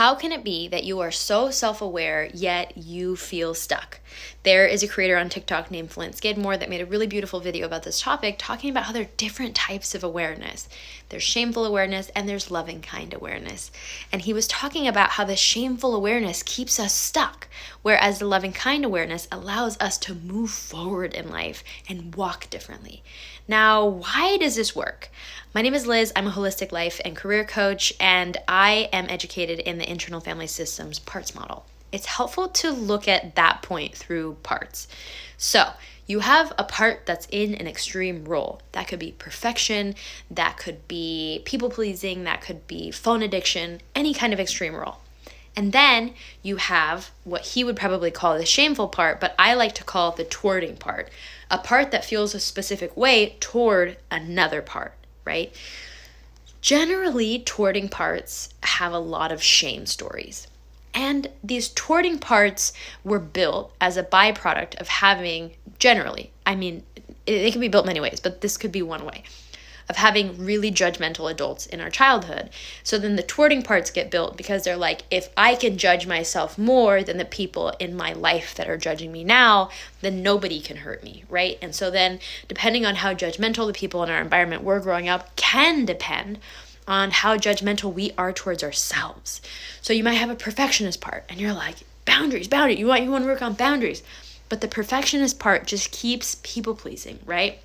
How can it be that you are so self-aware yet you feel stuck? There is a creator on TikTok named Flint Skidmore that made a really beautiful video about this topic, talking about how there are different types of awareness. There's shameful awareness and there's loving kind awareness. And he was talking about how the shameful awareness keeps us stuck, whereas the loving kind awareness allows us to move forward in life and walk differently. Now, why does this work? My name is Liz. I'm a holistic life and career coach, and I am educated in the internal family systems parts model. It's helpful to look at that point through parts. So you have a part that's in an extreme role. That could be perfection, that could be people pleasing, that could be phone addiction, any kind of extreme role. And then you have what he would probably call the shameful part, but I like to call the towarding part, a part that feels a specific way toward another part, right? Generally, towarding parts have a lot of shame stories. And these towarding parts were built as a byproduct of having, generally, it can be built many ways, but this could be one way, of having really judgmental adults in our childhood. So then the towarding parts get built because they're like, if I can judge myself more than the people in my life that are judging me now, then nobody can hurt me, right? And so then depending on how judgmental the people in our environment were growing up can depend on how judgmental we are towards ourselves. So you might have a perfectionist part and you're like, boundaries, you want to work on boundaries. But the perfectionist part just keeps people pleasing, right?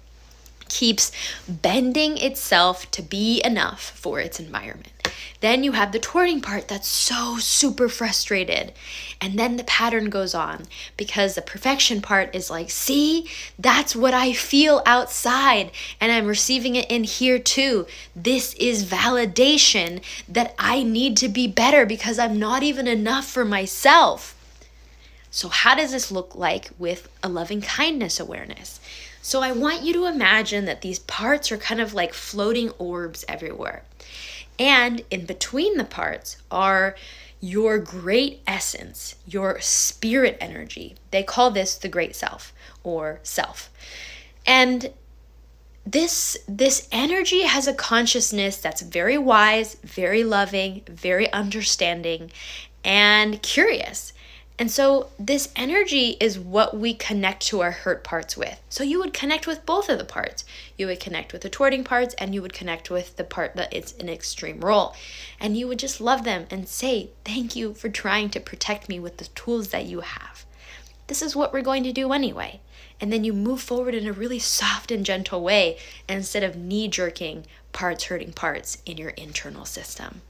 Keeps bending itself to be enough for its environment. Then you have the towarding part that's so super frustrated. And then the pattern goes on because the perfection part is like, see, that's what I feel outside and I'm receiving it in here too. This is validation that I need to be better because I'm not even enough for myself. So how does this look like with a loving kindness awareness? So I want you to imagine that these parts are kind of like floating orbs everywhere. And in between the parts are your great essence, your spirit energy. They call this the great self or self. And this energy has a consciousness that's very wise, very loving, very understanding, and curious. And so this energy is what we connect to our hurt parts with. So you would connect with both of the parts. You would connect with the towarding parts and you would connect with the part that it's an extreme role. And you would just love them and say, thank you for trying to protect me with the tools that you have. This is what we're going to do anyway. And then you move forward in a really soft and gentle way instead of knee-jerking parts hurting parts in your internal system.